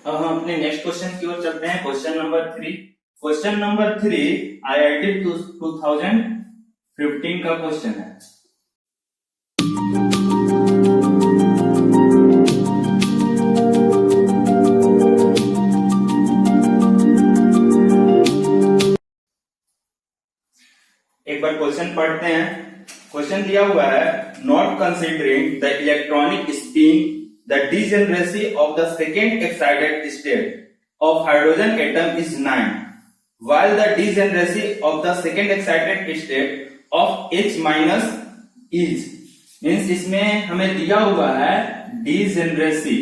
अब हम अपने नेक्स्ट क्वेश्चन की ओर चलते हैं। Question number 3। Question number 3 IIT 2015 का क्वेश्चन है। एक बार क्वेश्चन पढ़ते हैं। क्वेश्चन दिया हुआ है, not considering the electronic spin the degeneracy of the second excited state of hydrogen atom is 9, while the degeneracy of the second excited state of H minus is, means इसमें हमें दिया हुआ है degeneracy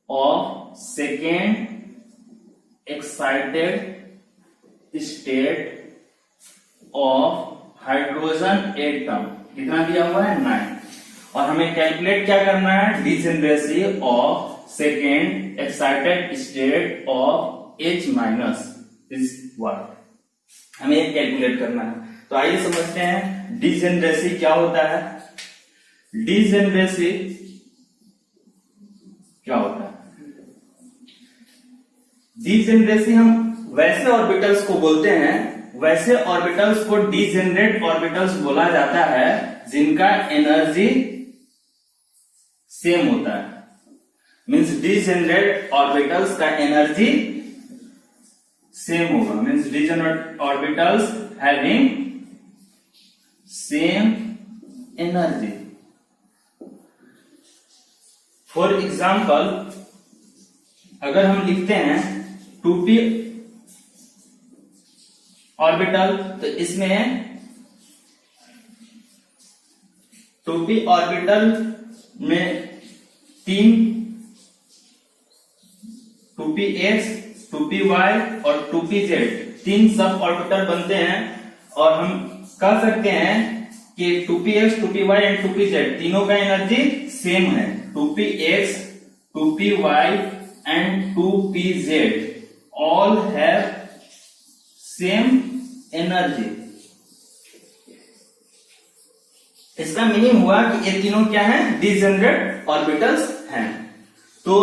of second excited state of hydrogen atom, कितना दिया हुआ है 9, और हमें कैलकुलेट क्या करना है, degeneracy of second excited state of H minus is what, हमें ये कैलकुलेट करना है। तो आइए समझते हैं डिजेनरेसी क्या होता है। डिजेनरेसी क्या होता है? डिजेनरेसी हम वैसे ऑर्बिटल्स को बोलते हैं, वैसे ऑर्बिटल्स को डिजेनरेट ऑर्बिटल्स बोला जाता है जिनका एनर्जी सेम होता है। मीन्स डिजेनरेट ऑर्बिटल्स का एनर्जी सेम होगा, means degenerate orbitals having same energy. For example, अगर हम लिखते हैं 2p ऑर्बिटल, तो इसमें 2p ऑर्बिटल में 3 2px 2py और 2pz 3 सब ऑर्बिटल बनते हैं, और हम कह सकते हैं कि 2px 2py एंड 2pz तीनों का एनर्जी सेम है। 2px 2py and 2pz all have same energy. इसका मीनिंग हुआ कि ये तीनों क्या हैं, डिजेनरेट ऑर्बिटल्स हैं। तो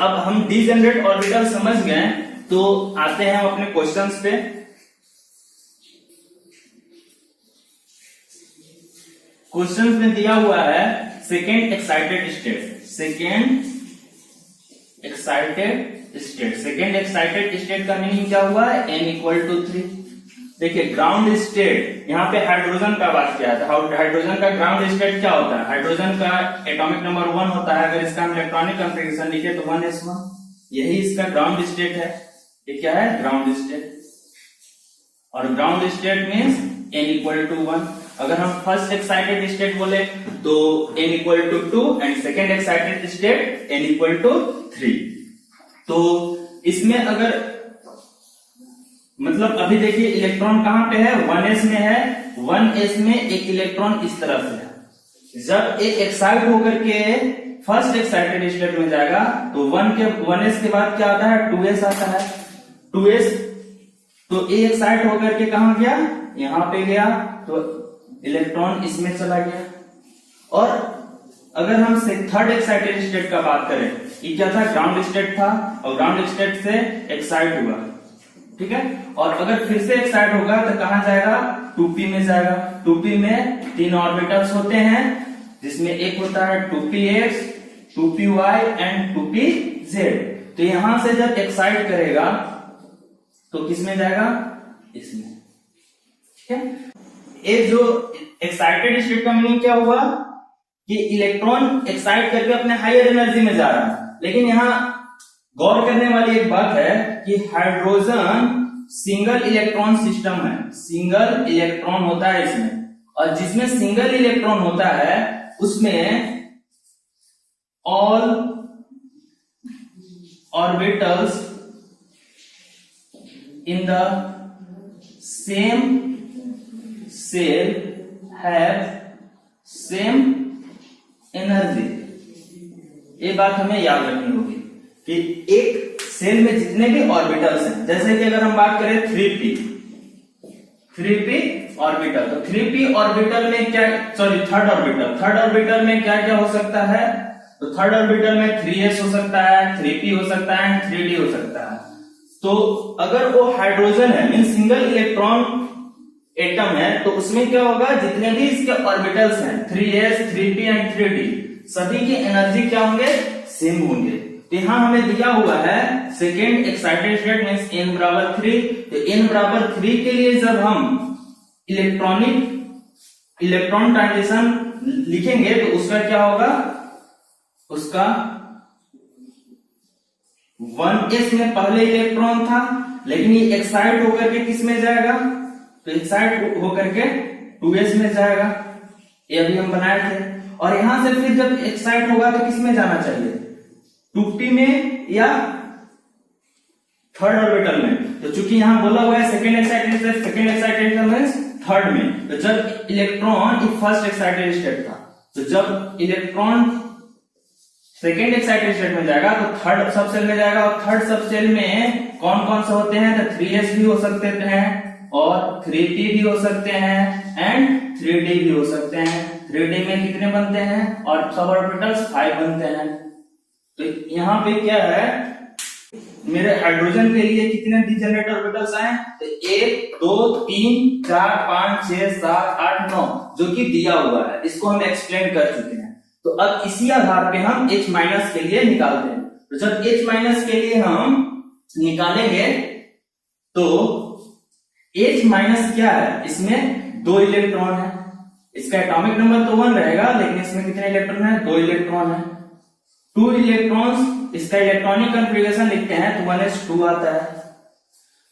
अब हम डिजेनरेट ऑर्बिटल समझ गए, तो आते हैं हम अपने क्वेश्चंस पे। क्वेश्चंस में दिया हुआ है second excited state, second excited state. Second excited state का मीनिंग क्या हुआ है, n=3। देखिए ग्राउंड स्टेट, यहाँ पे हाइड्रोजन का बात किया था। हाइड्रोजन का ग्राउंड स्टेट क्या होता है, हाइड्रोजन का एटॉमिक नंबर 1 होता है। अगर इसका हम इलेक्ट्रॉनिक कॉन्फ़िगरेशन लिखे तो 1s1, यही इसका ग्राउंड स्टेट है। ये क्या है, ग्राउंड स्टेट। और ग्राउंड स्टेट मीन्स n=1। अगर हम फर्स्ट एक्साइटेड स्टेट बोले तो n=2 and second excited state n=3। तो इसमें अगर मतलब अभी देखिए इलेक्ट्रॉन कहां पे है, 1s में है। 1s में एक इलेक्ट्रॉन इस तरफ है। जब एक एक्साइट होकर के फर्स्ट एक्साइटेड स्टेट में जाएगा तो 1s के बाद क्या आता है, 2s आता है। 2s तो ए एक्साइट होकर के कहां गया, यहां पे गया, तो इलेक्ट्रॉन इसमें चला गया। और अगर हम थर्ड एक्साइटेड स्टेट का बात करें, ये क्या था, ग्राउंड स्टेट था, और ग्राउंड स्टेट से एक्साइट हुआ, ठीक है। और अगर फिर से एक्साइट होगा तो कहां जाएगा, 2p में जाएगा। 2p में 3 ऑर्बिटल्स होते हैं, जिसमें एक होता है 2px 2py एंड 2pz। तो यहां से जब एक्साइट करेगा तो किसमें जाएगा, इसमें, ठीक है। ये जो एक्साइटेड स्टेट का मीनिंग क्या हुआ कि इलेक्ट्रॉन एक्साइट करके अपने हायर एनर्जी में जा रहा है। लेकिन यहां गौर करने वाली एक बात है कि हाइड्रोजन सिंगल इलेक्ट्रॉन सिस्टम है, सिंगल इलेक्ट्रॉन होता है इसमें, और जिसमें सिंगल इलेक्ट्रॉन होता है उसमें all orbitals in the same shell have same energy. ये बात हमें याद रखनी होगी कि एक सेल में जितने भी ऑर्बिटल्स हैं, जैसे कि अगर हम बात करें 3p ऑर्बिटल, तो 3p ऑर्बिटल में क्या, सॉरी थर्ड ऑर्बिटल में क्या क्या हो सकता है, तो थर्ड ऑर्बिटल में 3s हो सकता है, 3p हो सकता है एंड 3d हो सकता है। तो अगर वो हाइड्रोजन है मीन सिंगल इलेक्ट्रॉन एटम है, तो उसमें क्या होगा, जितने भी इसके ऑर्बिटल्स हैं 3s 3p एंड 3d सभी की एनर्जी क्या होंगे, सेम होंगे। तो यहां हमें दिया हुआ है second excited state means n बराबर 3। तो n बराबर 3 के लिए जब हम इलेक्ट्रॉन ट्रांजिशन लिखेंगे तो उसका क्या होगा, उसका 1s में पहले इलेक्ट्रॉन था, लेकिन ये एक्साइट होकर के किस में जाएगा, तो एक्साइट होकर के 2s में जाएगा, ये अभी हम बनाए थे। और यहां से फिर जब एक्साइट होगा तो किस में जाना चाहिए, 2p में या थर्ड ऑर्बिटल में। तो चूंकि यहां बोला हुआ है सेकेंड एक्साइटेड मींस थर्ड में, तो जब इलेक्ट्रॉन फर्स्ट एक्साइटेड स्टेट था, तो जब इलेक्ट्रॉन सेकेंड एक्साइटेड स्टेट में जाएगा तो थर्ड सब सेल में जाएगा। और थर्ड सब सेल में कौन कौन से होते हैं, तो 3s भी हो सकते हैं और 3p भी हो सकते हैं एंड 3d भी हो सकते हैं। 3d में कितने बनते हैं, और सब ऑर्बिटल्स 5 बनते हैं। तो यहाँ पे क्या है, मेरे हाइड्रोजन के लिए कितने डिजेनरेट ऑर्बिटल्स आए, तो 1 2 3 4 5 6 7 8 9 जो कि दिया हुआ है, इसको हम एक्सप्लेन कर चुके हैं। तो अब इसी आधार पे हम H माइनस के लिए निकालते हैं। तो जब H माइनस के लिए हम निकालेंगे तो H माइनस क्या है, इसमें 2 इलेक्ट्रॉन है, इसका एटॉमिक नंबर तो 1 रहेगा, लेकिन इसमें कितने इलेक्ट्रॉन है, 2 इलेक्ट्रॉन है। 2 इलेक्ट्रॉन्स, इसका इलेक्ट्रॉनिक कॉन्फ़िगरेशन लिखते हैं तो 1s2 आता है।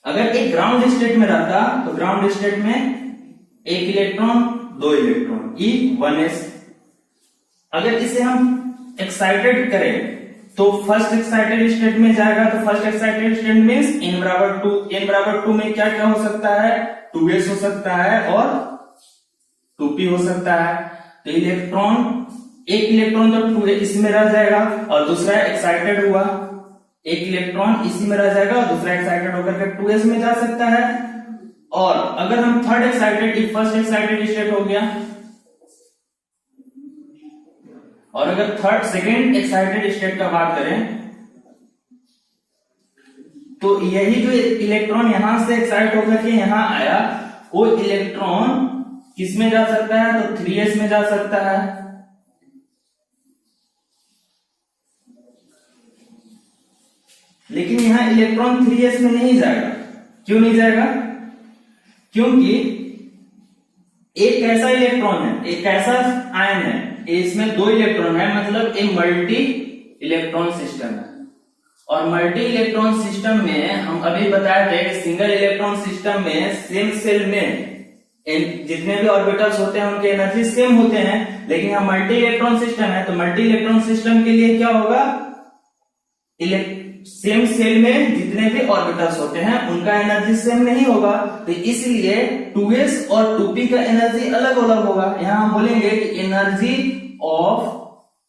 अगर एक ग्राउंड स्टेट में रहता तो ग्राउंड स्टेट में 1 इलेक्ट्रॉन 2 इलेक्ट्रॉन E1s। अगर इसे हम एक्साइटेड करें तो फर्स्ट एक्साइटेड स्टेट में जाएगा, तो first excited state means n बराबर 2। n बराबर 2 में क्या क्या हो सकता है, 2s हो सकता है और 2p हो सकता है। तो इलेक्ट्रॉन, एक इलेक्ट्रॉन तो 2 इसमें रह जाएगा और दूसरा एक्साइटेड हुआ, एक इलेक्ट्रॉन इसी में रह जाएगा और दूसरा एक्साइटेड होकर के 2s में जा सकता है। और अगर हम third excited, first excited state हो गया, और अगर थर्ड सेकेंड एक्साइटेड स्टेट का बात करें तो यही जो इलेक्ट्रॉन यहां से एक्साइट होकर के यहां आया, वो इलेक्ट्रॉन किस में जा सकता है, तो 3s में जा सकता है। लेकिन यहां इलेक्ट्रॉन 3s में नहीं जाएगा। क्यों नहीं जाएगा, क्योंकि एक ऐसा इलेक्ट्रॉन है, एक ऐसा आयन है, इसमें 2 इलेक्ट्रॉन है, मतलब एक मल्टी इलेक्ट्रॉन सिस्टम है। और मल्टी इलेक्ट्रॉन सिस्टम में हम अभी बताए थे कि सिंगल इलेक्ट्रॉन सिस्टम में सेम सेल में जितने भी ऑर्बिटल्स होते हैं उनके एनर्जी सेम होते हैं। लेकिन हम मल्टी इलेक्ट्रॉन सिस्टम है, तो मल्टी इलेक्ट्रॉन सिस्टम के लिए क्या होगा, सेम सेल में जितने भी ऑर्बिटल्स होते हैं उनका एनर्जी सेम नहीं होगा, तो इसलिए 2s और 2p का एनर्जी अलग अलग होगा। यहां हम बोलेंगे कि एनर्जी ऑफ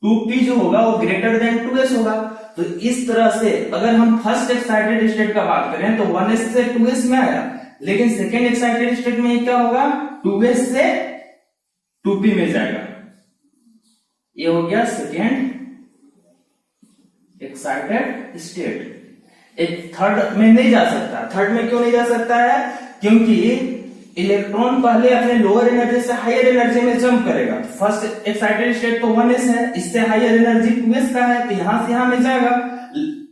2p जो होगा वो ग्रेटर देन 2s होगा। तो इस तरह से अगर हम फर्स्ट एक्साइटेड स्टेट का बात करें तो 1s से 2s में आया, लेकिन सेकेंड एक्साइटेड स्टेट में क्या होगा, 2s से 2p में जाएगा। ये हो गया सेकेंड एक्साइटेड स्टेट। एक थर्ड में नहीं जा सकता। थर्ड में क्यों नहीं जा सकता है, क्योंकि इलेक्ट्रॉन पहले अपने लोअर एनर्जी से हायर एनर्जी में जंप करेगा। फर्स्ट एक्साइटेड स्टेट तो 1s है, इससे हायर एनर्जी 2s का है, तो यहां से यहां में जाएगा।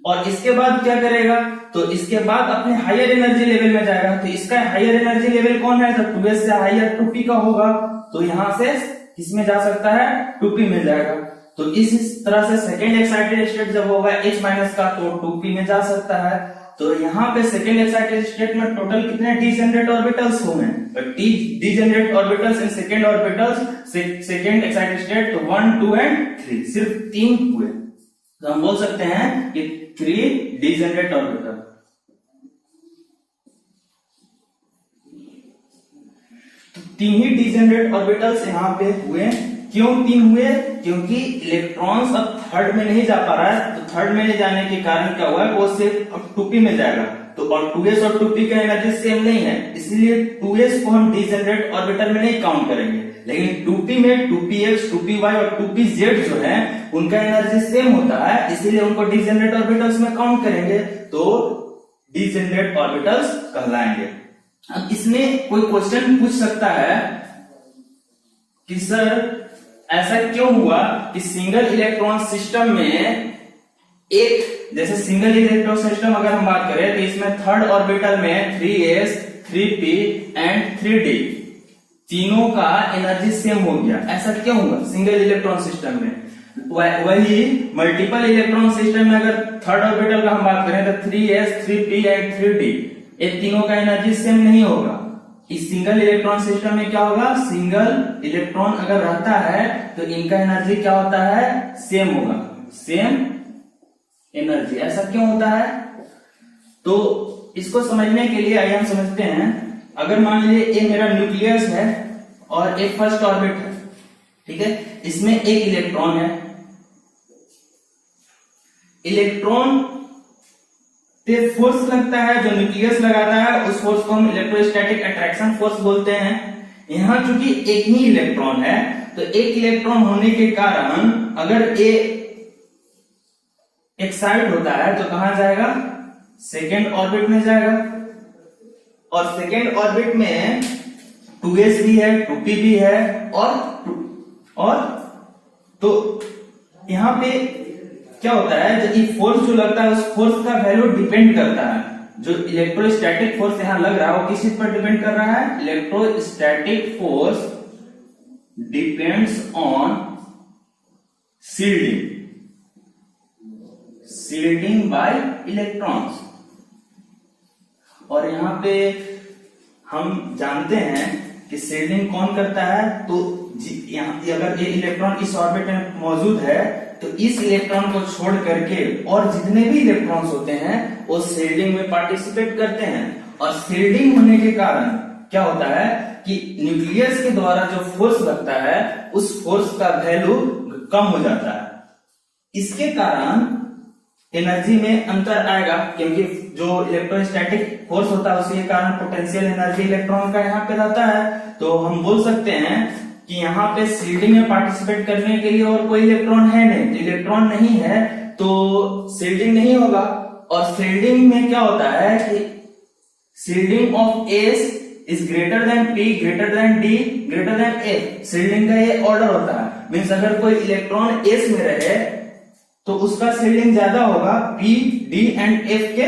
और इसके बाद क्या करेगा, तो इसके बाद अपने हायर एनर्जी लेवल में जाएगा। तो इसका हायर एनर्जी लेवल कौन है, तो 2s से हायर 2p का होगा, तो यहां से किसमें जा सकता है, 2p में जाएगा। तो इस तरह से सेकेंड एक्साइटेड स्टेट जब होगा H माइनस का, तो 2p में जा सकता है। तो यहाँ पे सेकेंड एक्साइटेड स्टेट में टोटल कितने डीजेनरेट ऑर्बिटल्स हुए, degenerate orbitals in second orbitals second excited state, तो 1 2 एंड 3, सिर्फ 3 हुए। तो हम बोल सकते हैं कि 3 डीजेनरेट ऑर्बिटल। तो 3 ही डीजेनरेट ऑर्बिटल्स यहाँ पे हुए। क्यों 3 हुए, क्योंकि इलेक्ट्रॉन्स अब थर्ड में नहीं जा पा रहा है। तो थर्ड में नहीं जाने के कारण क्या हुआ, वो सिर्फ अब 2p में जाएगा। तो और 2s और 2p का एनर्जी सेम नहीं है, इसलिए 2s को हम डीजेनरेट ऑर्बिटल में नहीं काउंट करेंगे। लेकिन 2p में 2px, 2py और 2pz जो है उनका एनर्जी सेम होता है, इसीलिए उनको डिजेनरेट ऑर्बिटल्स में काउंट करेंगे, तो डिजेनरेट ऑर्बिटल्स कहलाएंगे। अब इसमें कोई क्वेश्चन पूछ सकता है कि सर ऐसा क्यों हुआ कि सिंगल इलेक्ट्रॉन सिस्टम में एक, जैसे सिंगल इलेक्ट्रॉन सिस्टम अगर हम बात करें तो इसमें थर्ड ऑर्बिटल में 3s, 3p एंड 3d तीनों का एनर्जी सेम हो गया, ऐसा क्यों हुआ सिंगल इलेक्ट्रॉन सिस्टम में? वही मल्टीपल इलेक्ट्रॉन सिस्टम में अगर थर्ड ऑर्बिटल का हम बात करें तो 3s, 3p एंड 3d ये तीनों का एनर्जी सेम नहीं होगा। इस सिंगल इलेक्ट्रॉन सिस्टम में क्या होगा, सिंगल इलेक्ट्रॉन अगर रहता है तो इनका एनर्जी क्या होता है, सेम होगा, सेम एनर्जी। ऐसा क्यों होता है? तो इसको समझने के लिए आइए हम समझते हैं। अगर मान लीजिए ये मेरा न्यूक्लियस है और एक फर्स्ट ऑर्बिट है, ठीक है, इसमें एक इलेक्ट्रॉन है। इलेक्ट्रॉन पे फोर्स लगता है, जो न्यूक्लियस लगाता है उस फोर्स को हम इलेक्ट्रोस्टैटिक अट्रैक्शन फोर्स बोलते हैं। यहां चूंकि एक ही इलेक्ट्रॉन है तो एक इलेक्ट्रॉन होने के कारण अगर ये एक्साइट होता है तो कहां जाएगा, सेकेंड ऑर्बिट में जाएगा। और सेकेंड ऑर्बिट में 2s भी है, 2p भी है और तो यहां पे क्या होता है, जो ये फोर्स जो लगता है उस फोर्स का वैल्यू डिपेंड करता है। जो इलेक्ट्रोस्टैटिक फोर्स यहां लग रहा है वो किस चीज पर डिपेंड कर रहा है, electrostatic force depends on shielding bye electrons. और यहाँ पे हम जानते हैं कि शील्डिंग कौन करता है, तो यहाँ अगर ये इलेक्ट्रॉन इस ऑर्बिट में मौजूद है तो इस इलेक्ट्रॉन को छोड़ करके और जितने भी इलेक्ट्रॉन्स होते हैं वो शील्डिंग में पार्टिसिपेट करते हैं। और शील्डिंग होने के कारण क्या होता है कि न्यूक्लियस के द्वारा जो फोर्स लगता है उस फोर्स का वैल्यू कम हो जाता है। इसके कारण एनर्जी में अंतर आएगा, क्योंकि जो इलेक्ट्रोस्टैटिक फोर्स होता है उसके कारण पोटेंशियल एनर्जी इलेक्ट्रॉन का यहाँ पे रहता है। तो हम बोल सकते हैं कि यहाँ पे शील्डिंग में पार्टिसिपेट करने के लिए और कोई इलेक्ट्रॉन है नहीं, तो इलेक्ट्रॉन नहीं है तो शील्डिंग नहीं होगा। और शील्डिंग में क्या होता है कि shielding of S is greater than P, greater than D, greater than F. Shielding का ये ऑर्डर होता है, मीन्स अगर कोई इलेक्ट्रॉन एस में रहे तो उसका शील्डिंग ज्यादा होगा पी, डी एंड एफ के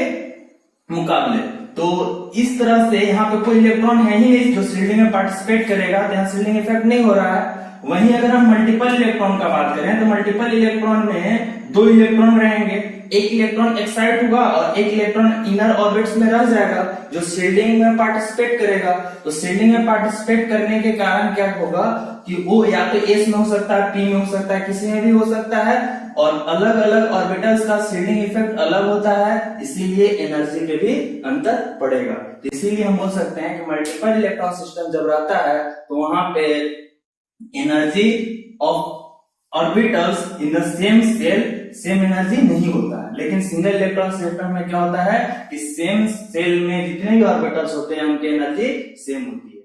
मुकाबले। तो इस तरह से यहाँ पे कोई इलेक्ट्रॉन है ही नहीं जो शील्डिंग में पार्टिसिपेट करेगा, तो यहाँ शील्डिंग इफेक्ट नहीं हो रहा है। वहीं अगर हम मल्टीपल इलेक्ट्रॉन का बात करें तो मल्टीपल इलेक्ट्रॉन में दो इलेक्ट्रॉन रहेंगे, एक इलेक्ट्रॉन एक्साइट होगा और एक इलेक्ट्रॉन इनर ऑर्बिट्स में रह जाएगा जो शील्डिंग में पार्टिसिपेट करेगा। तो शील्डिंग में पार्टिसिपेट करने के कारण क्या होगा कि वो या तो एस में हो सकता है, पी में हो सकता है, किसी में भी हो सकता है, और अलग अलग ऑर्बिटल्स का शील्डिंग इफेक्ट अलग होता है, इसीलिए एनर्जी में भी अंतर पड़ेगा। तो इसीलिए हम बोल सकते हैं कि मल्टीपल इलेक्ट्रॉन सिस्टम जब रहता है तो वहां पे energy of orbitals in the same shell same energy नहीं होता है। लेकिन सिंगल इलेक्ट्रॉन सिस्टम में क्या होता है कि सेम सेल में जितने भी ऑर्बिटल्स होते हैं उनकी एनर्जी सेम होती है।